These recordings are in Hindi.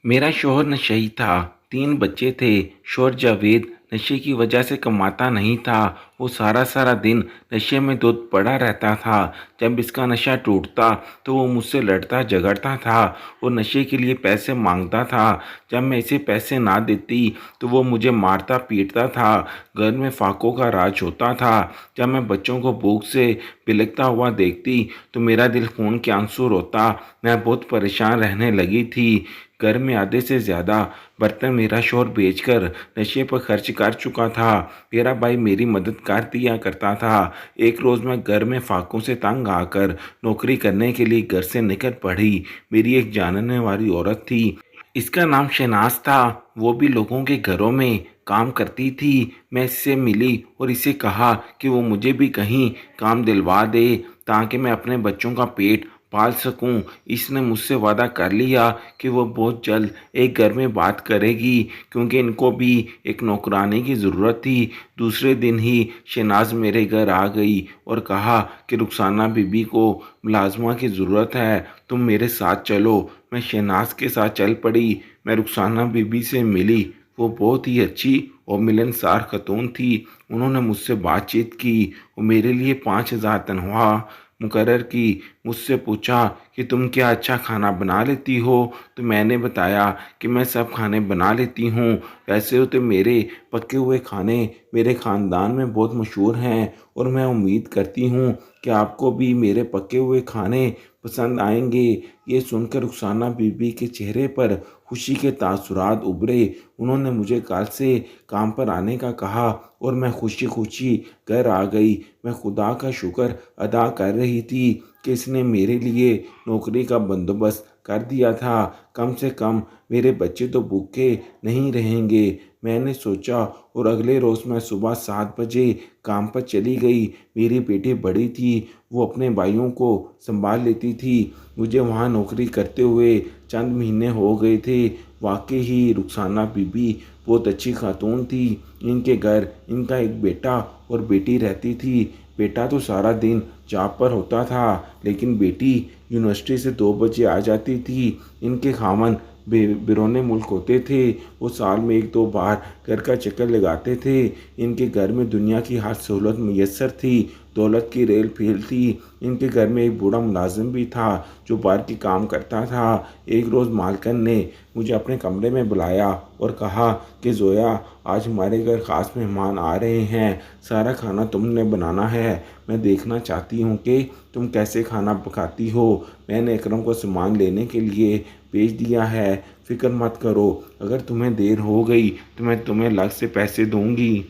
मेरा शौहर नशेड़ी था, 3 बच्चे थे। शौहर जावेद नशे की वजह से कमाता नहीं था। वो सारा-सारा दिन नशे में धुत पड़ा रहता था। जब इसका नशा टूटता तो वो मुझसे लड़ता झगड़ता था और नशे के लिए पैसे माँगता था। जब मैं इसे पैसे ना देती तो वो मुझे मारता पीटता था। घर में फाकों का राज होता था। जब मैं बच्चों को भूख से बिलखता हुआ देखती तो मेरा दिल खून के आंसू रोता। मैं बहुत परेशान रहने लगी थी। घर में आधे से ज़्यादा बर्तन मेरा शौहर बेचकर नशे पर खर्च कर चुका था। मेरा भाई मेरी मदद कर दिया करता था। एक रोज़ मैं घर में फाकों से तंग आकर नौकरी करने के लिए घर से निकल पड़ी। मेरी एक जानने वाली औरत थी। इसका नाम शहनाज था। वो भी लोगों के घरों में काम करती थी। मैं इससे मिली और इसे कहा कि वो मुझे भी कहीं काम दिलवा दे ताकि मैं अपने बच्चों का पेट पाल सकूं। इसने मुझसे वादा कर लिया कि वो बहुत जल्द एक घर में बात करेगी क्योंकि इनको भी एक नौकरानी की ज़रूरत थी। दूसरे दिन ही शहनाज मेरे घर आ गई और कहा कि रुखसाना बीबी को मुलाजमा की ज़रूरत है, तुम मेरे साथ चलो। मैं शहनाज के साथ चल पड़ी। मैं रुखसाना बीबी से मिली। वो बहुत ही अच्छी और मिलनसार खतून थी। उन्होंने मुझसे बातचीत की और मेरे लिए 5,000 तनख्वाह मुकर्रर की। मुझसे पूछा कि तुम क्या अच्छा खाना बना लेती हो? तो मैंने बताया कि मैं सब खाने बना लेती हूँ। वैसे तो मेरे पके हुए खाने मेरे ख़ानदान में बहुत मशहूर हैं और मैं उम्मीद करती हूँ कि आपको भी मेरे पके हुए खाने पसंद आएंगे। ये सुनकर रुखसाना बीबी के चेहरे पर खुशी के तासुरात उभरे। उन्होंने मुझे कल से काम पर आने का कहा और मैं खुशी खुशी घर आ गई। मैं खुदा का शुक्र अदा कर रही थी कि इसने मेरे लिए नौकरी का बंदोबस्त कर दिया था। कम से कम मेरे बच्चे तो भूखे नहीं रहेंगे, मैंने सोचा। और अगले रोज़ मैं सुबह 7 बजे काम पर चली गई। मेरी बेटी बड़ी थी, वो अपने भाइयों को संभाल लेती थी। मुझे वहाँ नौकरी करते हुए चंद महीने हो गए थे। वाकई ही रुखसाना बीबी बहुत अच्छी खातून थी। इनके घर इनका एक बेटा और बेटी रहती थी। बेटा तो सारा दिन जॉब पर होता था लेकिन बेटी यूनिवर्सिटी से 2 बजे आ जाती थी। इनके खामन बिरोने मुल्क होते थे। वो साल में 1-2 बार घर का चक्कर लगाते थे। इनके घर में दुनिया की हर सहूलत मुयस्सर थी। दौलत की रेल फैल थी। इनके घर में एक बूढ़ा मुलाजिम भी था जो बाहर की काम करता था। एक रोज़ मालकन ने मुझे अपने कमरे में बुलाया और कहा कि जोया, आज हमारे घर ख़ास मेहमान आ रहे हैं, सारा खाना तुमने बनाना है। मैं देखना चाहती हूँ कि तुम कैसे खाना पकाती हो। मैंने इकरम को सामान लेने के लिए भेज दिया है। फ़िक्र मत करो, अगर तुम्हें देर हो गई तो मैं तुम्हें अलग से पैसे दूंगी।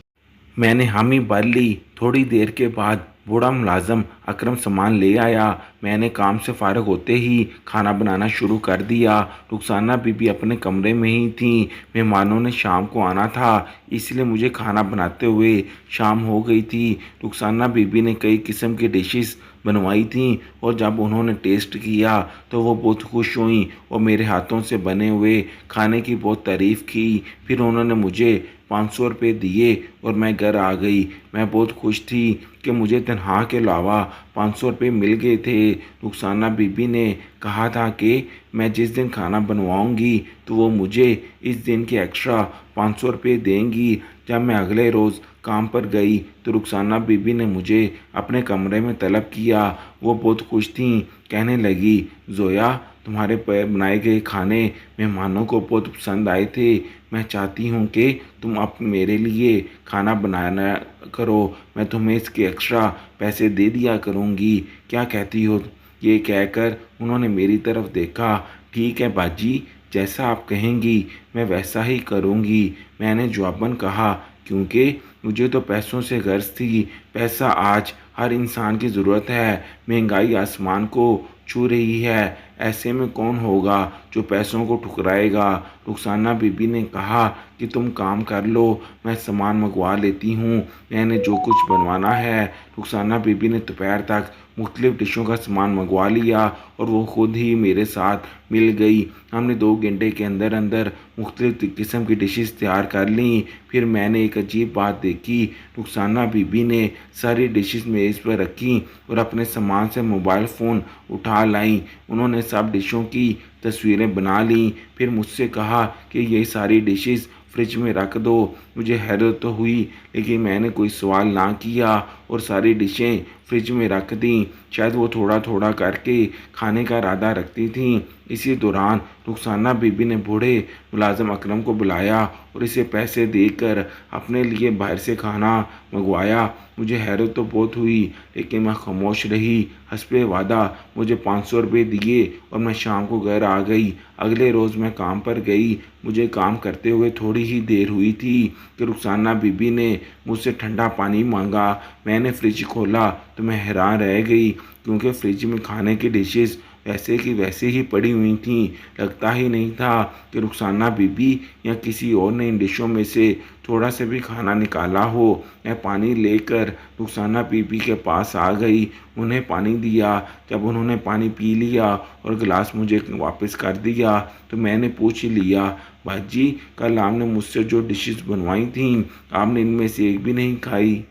मैंने हामी भर ली। थोड़ी देर के बाद बूढ़ा मुलाजम अकरम सामान ले आया। मैंने काम से फारग होते ही खाना बनाना शुरू कर दिया। रुखसाना बीबी अपने कमरे में ही थी। मेहमानों ने शाम को आना था, इसलिए मुझे खाना बनाते हुए शाम हो गई थी। रुखसाना बीबी ने कई किस्म की डिशेस बनवाई थी और जब उन्होंने टेस्ट किया तो वो बहुत खुश हुई और मेरे हाथों से बने हुए खाने की बहुत तारीफ़ की। फिर उन्होंने मुझे 500 रुपये दिए और मैं घर आ गई। मैं बहुत खुश थी कि मुझे तनख्वाह के अलावा 500 रुपये मिल गए थे। रुखसाना बीबी ने कहा था कि मैं जिस दिन खाना बनवाऊंगी तो वो मुझे इस दिन के एक्स्ट्रा 500 रुपये देंगी। जब मैं अगले रोज़ काम पर गई तो रुखसाना बीबी ने मुझे अपने कमरे में तलब किया। वो बहुत खुश थीं। कहने लगी, जोया, तुम्हारे बनाए गए खाने मेहमानों को बहुत पसंद आए थे। मैं चाहती हूँ कि तुम अब मेरे लिए खाना बनाना करो, मैं तुम्हें इसके एक्स्ट्रा पैसे दे दिया करूँगी। क्या कहती हो? ये कहकर उन्होंने मेरी तरफ देखा। ठीक है बाजी, जैसा आप कहेंगी मैं वैसा ही करूँगी, मैंने जवाबन कहा, क्योंकि मुझे तो पैसों से गर्ज थी। पैसा आज हर इंसान की ज़रूरत है। महंगाई आसमान को छू रही है। ऐसे में कौन होगा जो पैसों को ठुकराएगा? रुखसाना बीबी ने कहा कि तुम काम कर लो, मैं सामान मंगवा लेती हूँ, मैंने जो कुछ बनवाना है। रुखसाना बीबी ने दोपहर तक मुख्तलिफ़ डिशों का सामान मंगवा लिया और वो खुद ही मेरे साथ मिल गई। हमने 2 घंटे के अंदर अंदर मुख्तलिफ़ किस्म की डिशेस तैयार कर लीं। फिर मैंने एक अजीब बात देखी। रुखसाना बीबी ने सारी डिशेस मेज़ पर रखी और अपने सामान से मोबाइल फ़ोन उठा लाई। उन्होंने सब डिशों की तस्वीरें बना लीं। फिर मुझसे कहा कि ये सारी डिशेज़ फ्रिज में रख दो। मुझे हैरत तो हुई, लेकिन मैंने कोई सवाल ना किया और सारी डिशें फ्रिज में रख दीं। शायद वो थोड़ा थोड़ा करके खाने का इरादा रखती थीं। इसी दौरान रुखसाना बीबी ने बूढ़े मुलाजिम अकरम को बुलाया और इसे पैसे देकर अपने लिए बाहर से खाना मंगवाया। मुझे हैरत तो बहुत हुई, लेकिन मैं खामोश रही। हस्बे वादा मुझे 500 रुपये दिए और मैं शाम को घर आ गई। अगले रोज़ मैं काम पर गई। मुझे काम करते हुए थोड़ी ही देर हुई थी कि रुखसाना बीबी ने मुझसे ठंडा पानी मांगा। मैंने फ्रिज खोला तो मैं हैरान रह गई, क्योंकि फ्रिज में खाने की डिशेस वैसे की वैसे ही पड़ी हुई थीं। लगता ही नहीं था कि रुखसाना बीबी या किसी और ने इन डिशों में से थोड़ा सा भी खाना निकाला हो। मैं पानी लेकर रुखसाना बीबी के पास आ गई, उन्हें पानी दिया। जब उन्होंने पानी पी लिया और गिलास मुझे वापस कर दिया तो मैंने पूछ लिया, बाजी कल आपने मुझसे जो डिशेस बनवाई थीं आपने इनमें से एक भी नहीं खाई।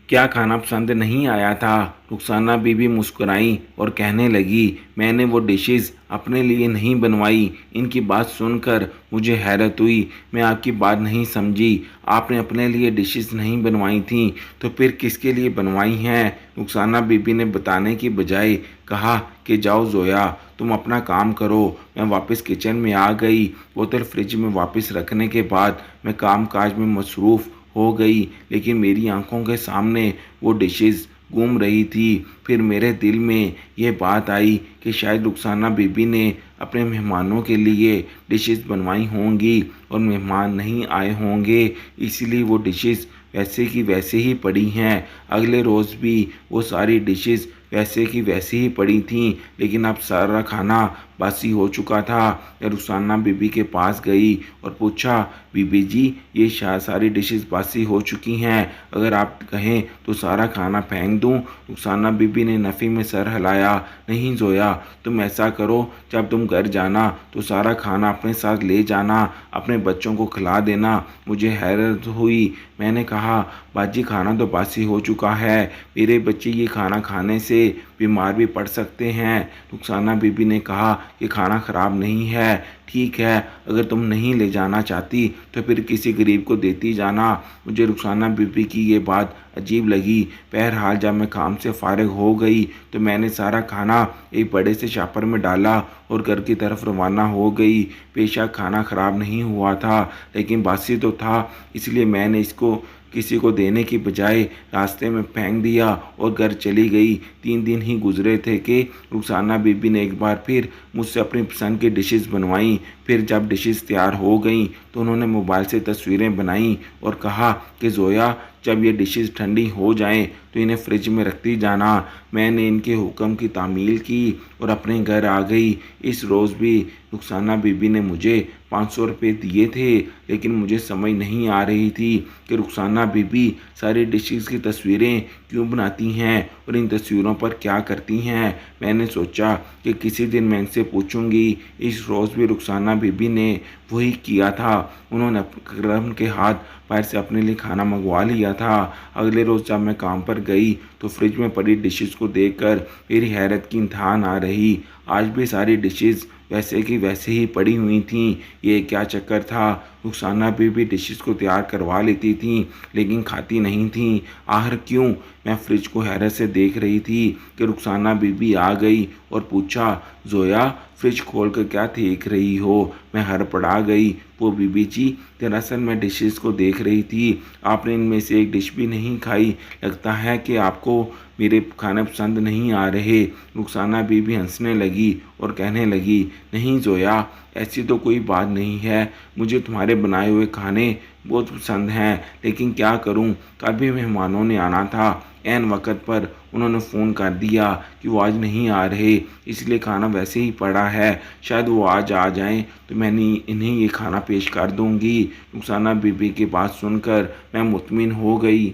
क्या खाना पसंद नहीं आया था? रुखसाना बीबी मुस्कुराई और कहने लगी, मैंने वो डिशेस अपने लिए नहीं बनवाई। इनकी बात सुनकर मुझे हैरत हुई। मैं आपकी बात नहीं समझी। आपने अपने लिए डिशेस नहीं बनवाई थी तो फिर किसके लिए बनवाई हैं? रुखसाना बीबी ने बताने की बजाय कहा कि जाओ जोया, तुम अपना काम करो। मैं वापस किचन में आ गई। बोतल फ्रिज में वापस रखने के बाद मैं काम काज में मसरूफ़ हो गई, लेकिन मेरी आंखों के सामने वो डिशेस घूम रही थी। फिर मेरे दिल में ये बात आई कि शायद रुखसाना बीबी ने अपने मेहमानों के लिए डिशेस बनवाई होंगी और मेहमान नहीं आए होंगे, इसलिए वो डिशेस वैसे की वैसे ही पड़ी हैं। अगले रोज़ भी वो सारी डिशेस वैसे की वैसे ही पड़ी थीं, लेकिन अब सारा खाना बासी हो चुका था। मैं रुखसाना बीबी के पास गई और पूछा, बीबी जी ये सारी डिशेस बासी हो चुकी हैं, अगर आप कहें तो सारा खाना फेंक दूं? रुखसाना बीबी ने नफ़ी में सर हिलाया। नहीं जोया, तुम ऐसा करो, जब तुम घर जाना तो सारा खाना अपने साथ ले जाना, अपने बच्चों को खिला देना। मुझे हैरत हुई। मैंने कहा, बाजी खाना तो बासी हो चुका है, मेरे बच्चे ये खाना खाने से बीमार भी पड़ सकते हैं। रुखसाना बीबी ने कहा कि खाना ख़राब नहीं है, ठीक है, अगर तुम नहीं ले जाना चाहती तो फिर किसी गरीब को देती जाना। मुझे रुखसाना बीबी की ये बात अजीब लगी। बहरहाल जब मैं काम से फारिग हो गई तो मैंने सारा खाना एक बड़े से छापर में डाला और घर की तरफ रवाना हो गई। बेशक खाना ख़राब नहीं हुआ था, लेकिन बासी तो था, इसलिए मैंने इसको किसी को देने की बजाय रास्ते में फेंक दिया और घर चली गई। 3 दिन ही गुजरे थे कि रुखसाना बीबी ने एक बार फिर मुझसे अपनी पसंद की डिशेस बनवाई। फिर जब डिशेस तैयार हो गईं तो उन्होंने मोबाइल से तस्वीरें बनाई और कहा कि जोया, जब ये डिशेस ठंडी हो जाएं तो इन्हें फ्रिज में रखती जाना। मैंने इनके हुक्म की तामील की और अपने घर आ गई। इस रोज़ भी रुखसाना बीबी ने मुझे 500 रुपये दिए थे, लेकिन मुझे समझ नहीं आ रही थी कि रुखसाना बीबी सारी डिशेस की तस्वीरें क्यों बनाती हैं और इन तस्वीरों पर क्या करती हैं। मैंने सोचा कि किसी दिन मैं इनसे पूछूंगी। इस रोज़ भी रुखसाना बीबी ने वही किया था। उन्होंने अकरम के हाथ बाहर से अपने लिए खाना मंगवा लिया था। अगले रोज़ जब मैं काम पर गई तो फ्रिज में पड़ी डिशेस को देखकर मेरी हैरत की इंतहा ना रही। आज भी सारी डिशेस वैसे की वैसे ही पड़ी हुई थीं। ये क्या चक्कर था? रुखसाना बीबी डिशेस को तैयार करवा लेती थीं, लेकिन खाती नहीं थीं। आखिर क्यों? मैं फ्रिज को हैरत से देख रही थी कि रुखसाना बीबी आ गई और पूछा, जोया, फ्रिज खोल कर क्या देख रही हो? मैं हड़बड़ा गई। वो बीबी जी, दरअसल मैं डिशेस को देख रही थी, आपने इनमें से एक डिश भी नहीं खाई। लगता है कि आपको मेरे खाने पसंद नहीं आ रहे। रुखसाना बीबी हंसने लगी और कहने लगी, नहीं जोया, ऐसी तो कोई बात नहीं है, मुझे तुम्हारे बनाए हुए खाने बहुत पसंद हैं, लेकिन क्या करूं, कल भी मेहमानों ने आना था। ऐन वक्त पर उन्होंने फ़ोन कर दिया कि वो आज नहीं आ रहे, इसलिए खाना वैसे ही पड़ा है। शायद वो आज आ जाएं तो मैंने इन्हें ये खाना पेश कर दूंगी। रुखसाना बीबी की बात सुनकर मैं मुतमिन हो गई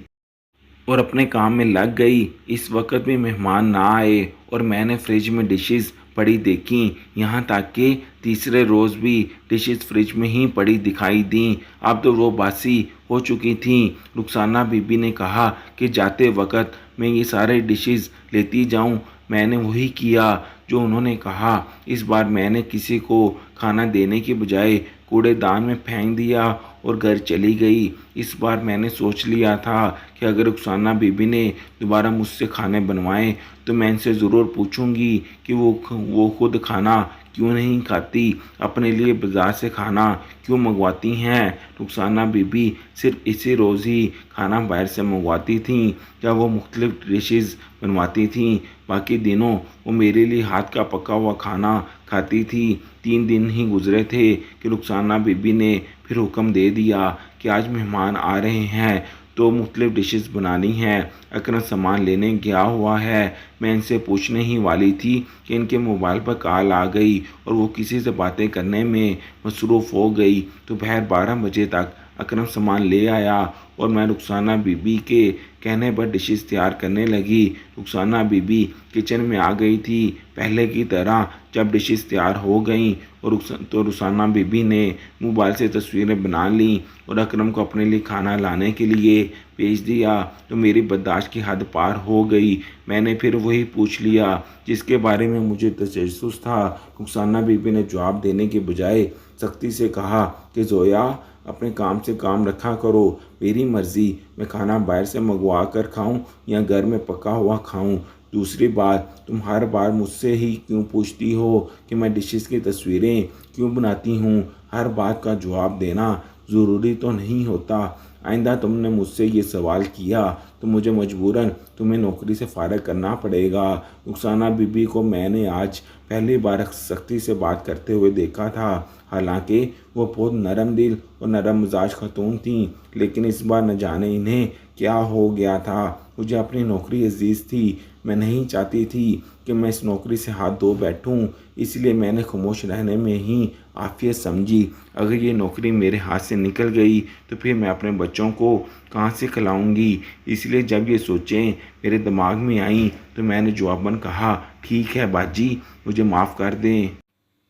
और अपने काम में लग गई। इस वक्त भी मेहमान ना आए और मैंने फ्रिज में डिशेस पड़ी देखी। यहाँ तक कि तीसरे रोज़ भी डिशेस फ्रिज में ही पड़ी दिखाई दी। अब तो वो बासी हो चुकी थीं। रुखसाना बीबी ने कहा कि जाते वक्त मैं ये सारे डिशेस लेती जाऊँ। मैंने वही किया जो उन्होंने कहा। इस बार मैंने किसी को खाना देने के बजाय कूड़ेदान में फेंक दिया और घर चली गई। इस बार मैंने सोच लिया था कि अगर रुखसाना बीबी ने दोबारा मुझसे खाने बनवाए तो मैं इनसे ज़रूर पूछूंगी कि वो खुद खाना क्यों नहीं खाती, अपने लिए बाज़ार से खाना क्यों मंगवाती हैं। रुखसाना बीबी सिर्फ इसी रोज़ ही खाना बाहर से मंगवाती थीं या वो मुख्तलिफ डिशेज़ बनवाती थीं। बाकी दिनों वो मेरे लिए हाथ का पका हुआ खाना खाती थी। 3 दिन ही गुजरे थे कि रुखसाना बीबी ने फिर हुक्म दे दिया कि आज मेहमान आ रहे हैं तो मुख्तलिफ डिशेस बनानी हैं। अकरम सामान लेने गया हुआ है। मैं इनसे पूछने ही वाली थी कि इनके मोबाइल पर कॉल आ गई और वो किसी से बातें करने में मसरूफ़ हो गई। दोपहर 12 बजे तक अकरम सामान ले आया और मैं रुखसाना बीबी के कहने पर डिशेस तैयार करने लगी। रुखसाना बीबी किचन में आ गई थी। पहले की तरह जब डिशेस तैयार हो गईं और रुखसाना बीबी ने मोबाइल से तस्वीरें बना लीं और अकरम को अपने लिए खाना लाने के लिए भेज दिया तो मेरी बर्दाश्त की हद पार हो गई। मैंने फिर वही पूछ लिया जिसके बारे में मुझे तजस्सुस था। रुखसाना बीबी ने जवाब देने के बजाय सख्ती से कहा कि जोया, अपने काम से काम रखा करो। मेरी मर्ज़ी, मैं खाना बाहर से मंगवा कर खाऊं या घर में पका हुआ खाऊं। दूसरी बात, तुम हर बार मुझसे ही क्यों पूछती हो कि मैं डिशेस की तस्वीरें क्यों बनाती हूँ। हर बात का जवाब देना ज़रूरी तो नहीं होता। आइंदा तुमने मुझसे ये सवाल किया तो मुझे मजबूरन तुम्हें नौकरी से फारग करना पड़ेगा। रुखसाना बीबी को मैंने आज पहली बार सख्ती से बात करते हुए देखा था। हालांकि वो बहुत नरम दिल और नरम मिजाज खातून थीं, लेकिन इस बार न जाने इन्हें क्या हो गया था। मुझे अपनी नौकरी अजीज़ थी। मैं नहीं चाहती थी कि मैं इस नौकरी से हाथ धो बैठूं, इसलिए मैंने खामोश रहने में ही आफियत समझी। अगर ये नौकरी मेरे हाथ से निकल गई तो फिर मैं अपने बच्चों को कहाँ से खिलाऊंगी। इसलिए जब ये सोचें मेरे दिमाग में आईं तो मैंने जवाबन कहा, ठीक है बाजी, मुझे माफ़ कर दें।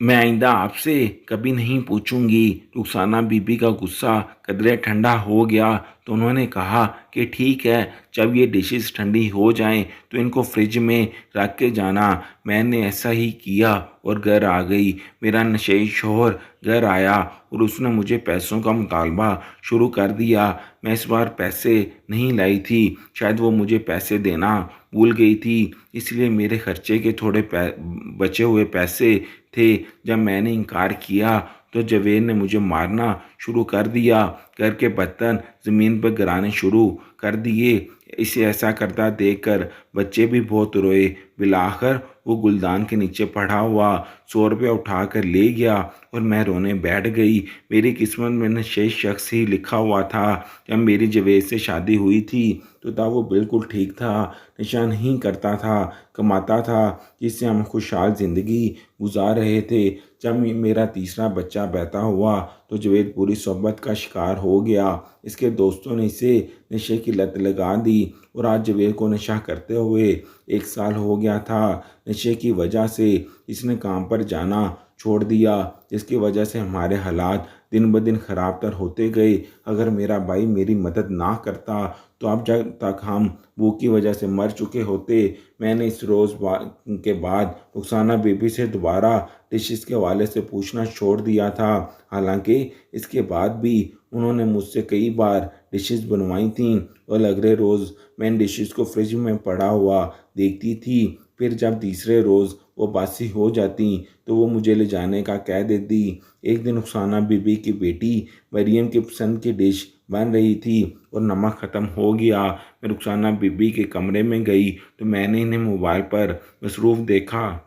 मैं आइंदा आपसे कभी नहीं पूछूंगी। रुखसाना बीबी का गुस्सा कदरे ठंडा हो गया तो उन्होंने कहा कि ठीक है, जब ये डिशेस ठंडी हो जाएं तो इनको फ्रिज में रख के जाना। मैंने ऐसा ही किया और घर आ गई। मेरा नशेई शौहर घर आया और उसने मुझे पैसों का मुतालबा शुरू कर दिया। मैं इस बार पैसे नहीं लाई थी, शायद वो मुझे पैसे देना भूल गई थी, इसलिए मेरे खर्चे के थोड़े बचे हुए पैसे थे। जब मैंने इनकार किया तो जवेद ने मुझे मारना शुरू कर दिया। घर के बर्तन ज़मीन पर गिराने शुरू कर दिए। इसे ऐसा करता देखकर बच्चे भी बहुत रोए। बिलाखिर वो गुलदान के नीचे पड़ा हुआ 100 रुपया उठा कर ले गया और मैं रोने बैठ गई। मेरी किस्मत में नशे शख्स ही लिखा हुआ था। जब मेरी जवेद से शादी हुई थी तो तब वो बिल्कुल ठीक था, नशा नहीं करता था, कमाता था, जिससे हम खुशहाल ज़िंदगी गुजार रहे थे। जब मेरा तीसरा बच्चा पैदा हुआ तो जवेद पूरी सोबत का शिकार हो गया। इसके दोस्तों ने इसे नशे की लत लगा दी और आज जवेद को नशा करते हुए 1 साल हो गया था। नशे की वजह से इसने काम पर जाना छोड़ दिया, जिसकी वजह से हमारे हालात दिन ब दिन ख़राब तर होते गए। अगर मेरा भाई मेरी मदद ना करता तो अब जब तक हम भूख की वजह से मर चुके होते। मैंने इस रोज़ के बाद रुखसाना बीबी से दोबारा डिशेस के हवाले से पूछना छोड़ दिया था। हालांकि इसके बाद भी उन्होंने मुझसे कई बार डिशेस बनवाई थीं और अगले रोज़ मैं इन डिशेस को फ्रिज में पड़ा हुआ देखती थी। फिर जब तीसरे रोज़ वो बासी हो जाती तो वो मुझे ले जाने का कह देती। एक दिन रुखसाना बीबी की बेटी मरियम की पसंद की डिश बन रही थी और नमक ख़त्म हो गया। मैं रुखसाना बीबी के कमरे में गई तो मैंने इन्हें मोबाइल पर मसरूफ़ देखा।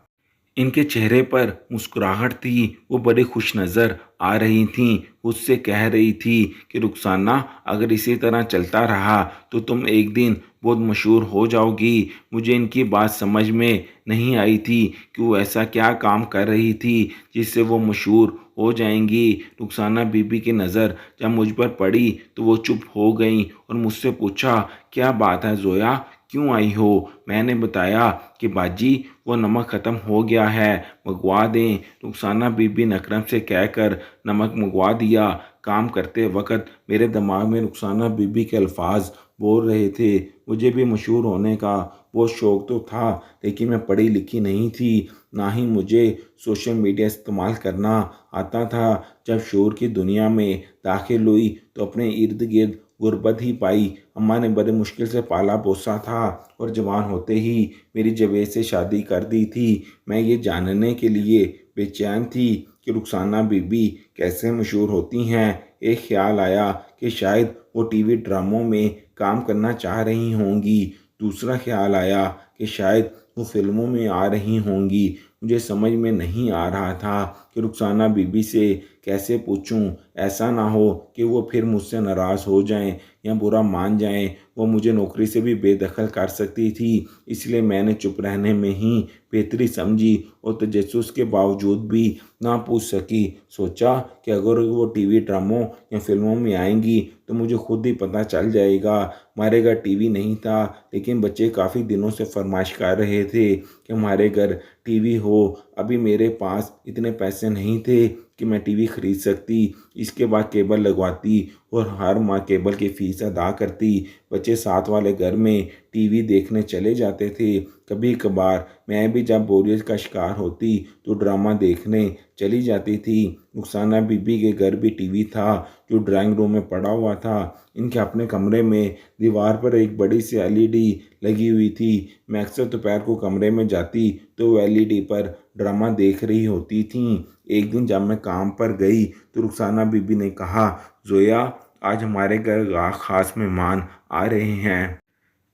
इनके चेहरे पर मुस्कुराहट थी। वो बड़े खुश नज़र आ रही थीं। उससे कह रही थी कि रुखसाना, अगर इसी तरह चलता रहा तो तुम एक दिन बहुत मशहूर हो जाओगी। मुझे इनकी बात समझ में नहीं आई थी कि वो ऐसा क्या काम कर रही थी जिससे वो मशहूर हो जाएंगी। रुखसाना बीबी की नज़र जब मुझ पर पड़ी तो वो चुप हो गईं और मुझसे पूछा, क्या बात है जोया, क्यों आई हो। मैंने बताया कि बाजी, वो नमक ख़त्म हो गया है, मंगवा दें। रुखसाना बीबी ने अकरम से कहकर नमक मंगवा दिया। काम करते वक्त मेरे दिमाग में रुखसाना बीबी के अल्फाज बोल रहे थे। मुझे भी मशहूर होने का बहुत शौक़ तो था, लेकिन मैं पढ़ी लिखी नहीं थी, ना ही मुझे सोशल मीडिया इस्तेमाल करना आता था। जब शोर की दुनिया में दाखिल हुई तो अपने इर्द गिर्द गुर्बत ही पाई। अम्मा ने बड़े मुश्किल से पाला पोसा था और जवान होते ही मेरी जवेद से शादी कर दी थी। मैं ये जानने के लिए बेचैन थी कि रुखसाना बीबी कैसे मशहूर होती हैं। एक ख्याल आया कि शायद वो टीवी ड्रामों में काम करना चाह रही होंगी। दूसरा ख्याल आया कि शायद वो फिल्मों में आ रही होंगी। मुझे समझ में नहीं आ रहा था कि रुखसाना बीबी से कैसे पूछूं। ऐसा ना हो कि वो फिर मुझसे नाराज़ हो जाएं या बुरा मान जाएं। वो मुझे नौकरी से भी बेदखल कर सकती थी, इसलिए मैंने चुप रहने में ही बेहतरी समझी और तजस्सुस के बावजूद भी ना पूछ सकी। सोचा कि अगर वो टीवी ड्रामों या फिल्मों में आएंगी तो मुझे खुद ही पता चल जाएगा। हमारे घर टीवी नहीं था, लेकिन बच्चे काफ़ी दिनों से फरमाइश कर रहे थे कि हमारे घर टीवी हो। अभी मेरे पास इतने पैसे नहीं थे कि मैं टीवी खरीद सकती। इसके बाद केबल लगवाती और हर माह केबल की फ़ीस अदा करती। बच्चे साथ वाले घर में टीवी देखने चले जाते थे। कभी कभार मैं भी जब बोरियत का शिकार होती तो ड्रामा देखने चली जाती थी। रुखसाना बीबी के घर भी टीवी था, जो ड्राइंग रूम में पड़ा हुआ था। इनके अपने कमरे में दीवार पर एक बड़ी सी एलईडी लगी हुई थी। मैं अक्सर दोपहर को कमरे में जाती तो वो एलईडी पर ड्रामा देख रही होती थीं। एक दिन जब मैं काम पर गई तो रुखसाना बीबी ने कहा, जोया, आज हमारे घर खास मेहमान आ रहे हैं,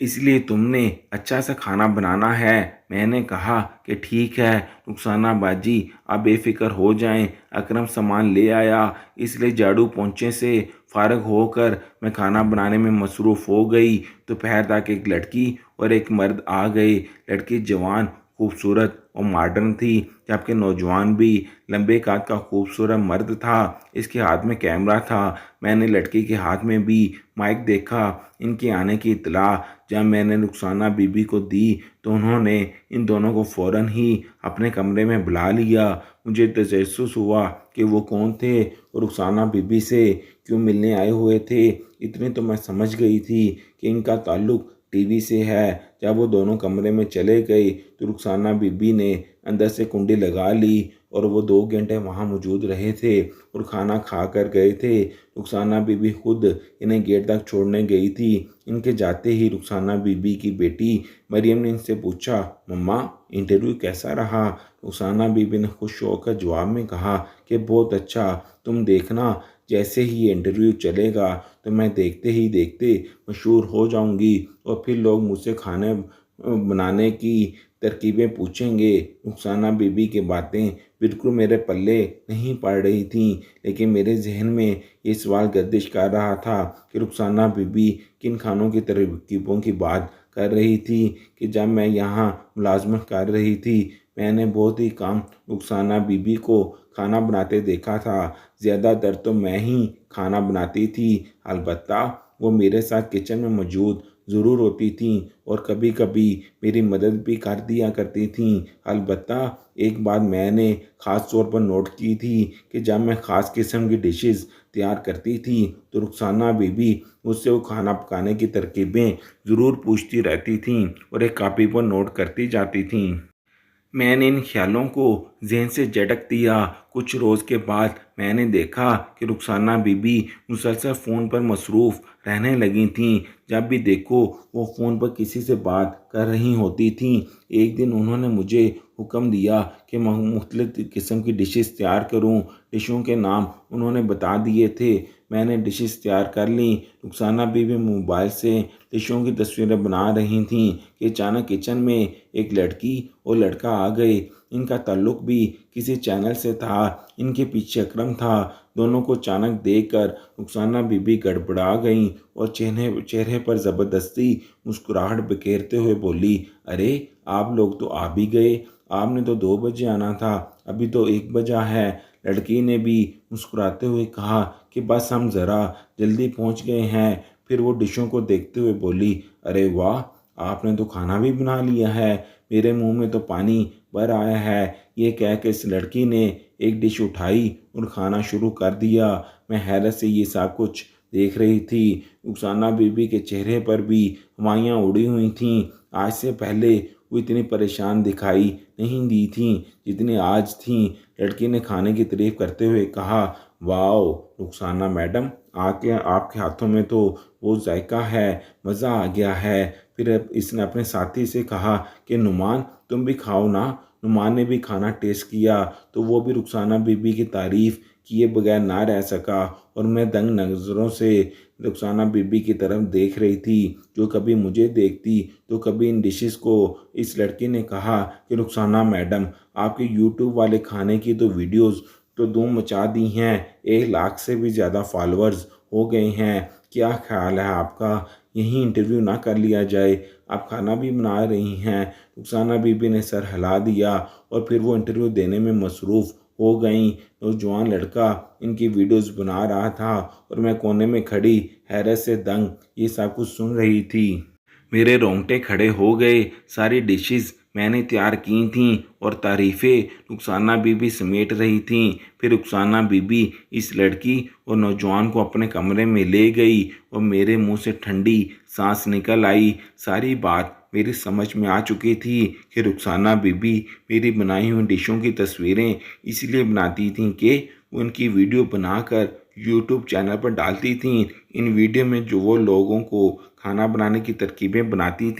इसलिए तुमने अच्छा सा खाना बनाना है। मैंने कहा कि ठीक है रुखसाना बाजी, आप बेफिक्र हो जाएं। अकरम सामान ले आया, इसलिए झाड़ू पोंछे से फारग होकर मैं खाना बनाने में मसरूफ़ हो गई। दोपहर तक एक लड़की और एक मर्द आ गए। लड़की जवान, खूबसूरत और मॉडर्न थी, जबकि नौजवान भी लंबे कद का खूबसूरत मर्द था। इसके हाथ में कैमरा था। मैंने लड़की के हाथ में भी माइक देखा। इनके आने की इत्तला जब मैंने रुखसाना बीबी को दी तो उन्होंने इन दोनों को फ़ौरन ही अपने कमरे में बुला लिया। मुझे तजस्सुस हुआ कि वो कौन थे और रुखसाना बीबी से क्यों मिलने आए हुए थे। इतनी तो मैं समझ गई थी कि इनका ताल्लुक़ टीवी से है। जब वो दोनों कमरे में चले गए तो रुखसाना बीबी ने अंदर से कुंडी लगा ली और वो 2 घंटे वहाँ मौजूद रहे थे और खाना खा कर गए थे। रुखसाना बीबी खुद इन्हें गेट तक छोड़ने गई थी। इनके जाते ही रुखसाना बीबी की बेटी मरियम ने इनसे पूछा, मम्मा, इंटरव्यू कैसा रहा? रुखसाना बीबी ने खुश होकर जवाब में कहा कि बहुत अच्छा। तुम देखना, जैसे ही ये इंटरव्यू चलेगा तो मैं देखते ही देखते मशहूर हो जाऊंगी और फिर लोग मुझसे खाने बनाने की तरकीबें पूछेंगे। रुखसाना बीबी की बातें बिल्कुल मेरे पल्ले नहीं पड़ रही थीं, लेकिन मेरे जहन में ये सवाल गर्दिश कर रहा था कि रुखसाना बीबी किन खानों की तरकीबों की बात कर रही थी। कि जब मैं यहाँ मुलाजमत कर रही थी मैंने बहुत ही कम रुखसाना बीबी को खाना बनाते देखा था। ज़्यादातर तो मैं ही खाना बनाती थी। अलबत्ता वो मेरे साथ किचन में मौजूद ज़रूर होती थीं और कभी कभी मेरी मदद भी कर दिया करती थीं। अलबत्ता एक बात मैंने ख़ास तौर पर नोट की थी कि जब मैं ख़ास किस्म की डिशेस तैयार करती थी तो रुखसाना बीबी मुझसे वो खाना पकाने की तरकीबें ज़रूर पूछती रहती थीं और एक कापी पर नोट करती जाती थीं। मैंने इन ख्यालों को ज़हन से झटक दिया। कुछ रोज़ के बाद मैंने देखा कि रुखसाना बीबी मुसलसल फ़ोन पर मसरूफ़ रहने लगी थीं। जब भी देखो वो फ़ोन पर किसी से बात कर रही होती थीं। एक दिन उन्होंने मुझे हुक्म दिया कि मैं मुख्तलिफ़ किस्म की डिशेस तैयार करूं। डिशों के नाम उन्होंने बता दिए थे। मैंने डिशेस तैयार कर लीं। रुखसाना बीबी मोबाइल से डिशों की तस्वीरें बना रही थीं कि अचानक किचन में एक लड़की और लड़का आ गए। इनका ताल्लुक़ भी किसी चैनल से था। इनके पीछे अकरम था। दोनों को अचानक देखकर रुखसाना बीबी गड़बड़ा गईं और चेहरे पर ज़बरदस्ती मुस्कुराहट बिखेरते हुए बोली, अरे आप लोग तो आ भी गए। आपने तो 2 बजे आना था, अभी तो 1 बजा है। लड़की ने भी मुस्कुराते हुए कहा कि बस हम ज़रा जल्दी पहुंच गए हैं। फिर वो डिशों को देखते हुए बोली, अरे वाह, आपने तो खाना भी बना लिया है। मेरे मुंह में तो पानी भर आया है। ये कह के इस लड़की ने एक डिश उठाई और खाना शुरू कर दिया। मैं हैरत से ये सब कुछ देख रही थी। रुखसाना बीबी के चेहरे पर भी हवाइयाँ उड़ी हुई थीं। आज से पहले वो इतनी परेशान दिखाई नहीं दी थी जितनी आज थी। लड़की ने खाने की तारीफ करते हुए कहा, वाओ रुखसाना मैडम, आके आपके हाथों में तो वो जायका है, मज़ा आ गया है। फिर इसने अपने साथी से कहा कि नुमान तुम भी खाओ ना। नुमान ने भी खाना टेस्ट किया तो वो भी रुखसाना बीबी की तारीफ किए बगैर ना रह सका और मैं दंग नज़रों से रुखसाना बीबी की तरफ देख रही थी, जो कभी मुझे देखती तो कभी इन डिशेस को। इस लड़की ने कहा कि रुखसाना मैडम, आपके यूट्यूब वाले खाने की तो वीडियोस तो धूम मचा दी हैं, 1 लाख से भी ज़्यादा फॉलोअर्स हो गए हैं। क्या ख्याल है आपका, यहीं इंटरव्यू ना कर लिया जाए? आप खाना भी बना रही हैं। रुखसाना बीबी ने सर हिला दिया और फिर वो इंटरव्यू देने में मसरूफ़ हो गई। नौजवान लड़का इनकी वीडियोस बना रहा था और मैं कोने में खड़ी हैरत से दंग ये सब कुछ सुन रही थी। मेरे रोंगटे खड़े हो गए। सारी डिशेस मैंने तैयार की थीं और तारीफ़ें रुखसाना बीबी समेट रही थीं। फिर रुखसाना बीबी इस लड़की और नौजवान को अपने कमरे में ले गई और मेरे मुंह से ठंडी सांस निकल आई। सारी बात मेरी समझ में आ चुकी थी कि रुखसाना बीबी मेरी बनाई हुई डिशों की तस्वीरें इसलिए बनाती थीं कि वो उनकी वीडियो बनाकर यूट्यूब चैनल पर डालती थीं। इन वीडियो में जो वो लोगों को खाना बनाने की तरकीबें बताती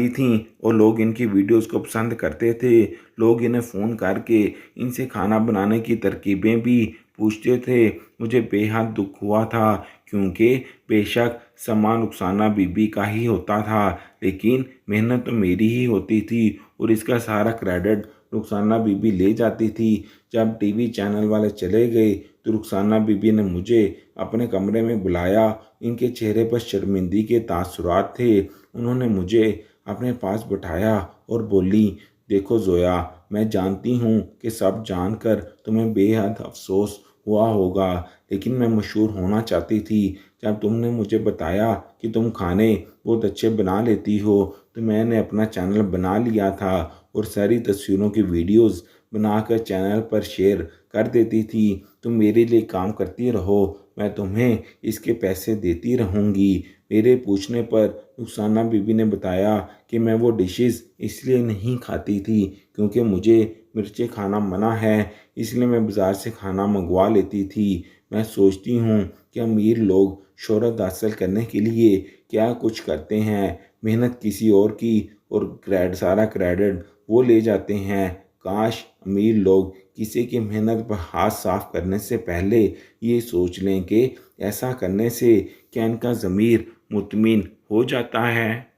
थीं और लोग इनकी वीडियोस को पसंद करते थे। लोग इन्हें फ़ोन करके इनसे खाना बनाने की तरकीबें भी पूछते थे। मुझे बेहद दुख हुआ था क्योंकि बेशक सामान रुखसाना बीबी का ही होता था, लेकिन मेहनत तो मेरी ही होती थी और इसका सारा क्रेडिट रुखसाना बीबी ले जाती थी। जब टीवी चैनल वाले चले गए तो रुखसाना बीबी ने मुझे अपने कमरे में बुलाया। इनके चेहरे पर शर्मिंदगी के तासुरात थे। उन्होंने मुझे अपने पास बिठाया और बोली, देखो ज़ोया, मैं जानती हूँ कि सब जानकर तुम्हें बेहद अफसोस हुआ होगा, लेकिन मैं मशहूर होना चाहती थी। जब तुमने मुझे बताया कि तुम खाने बहुत अच्छे बना लेती हो तो मैंने अपना चैनल बना लिया था और सारी तस्वीरों की वीडियोस बनाकर चैनल पर शेयर कर देती थी। तुम मेरे लिए काम करती रहो, मैं तुम्हें इसके पैसे देती रहूँगी। मेरे पूछने पर रुखसाना बीबी ने बताया कि मैं वो डिशेस इसलिए नहीं खाती थी क्योंकि मुझे मिर्चें खाना मना है, इसलिए मैं बाज़ार से खाना मंगवा लेती थी। मैं सोचती हूँ कि अमीर लोग शोहरत हासिल करने के लिए क्या कुछ करते हैं, मेहनत किसी और की और सारा क्रेडिट वो ले जाते हैं। काश अमीर लोग किसी की मेहनत पर हाथ साफ करने से पहले ये सोच लें कि ऐसा करने से क्या इनका ज़मीर मुतमिन हो जाता है।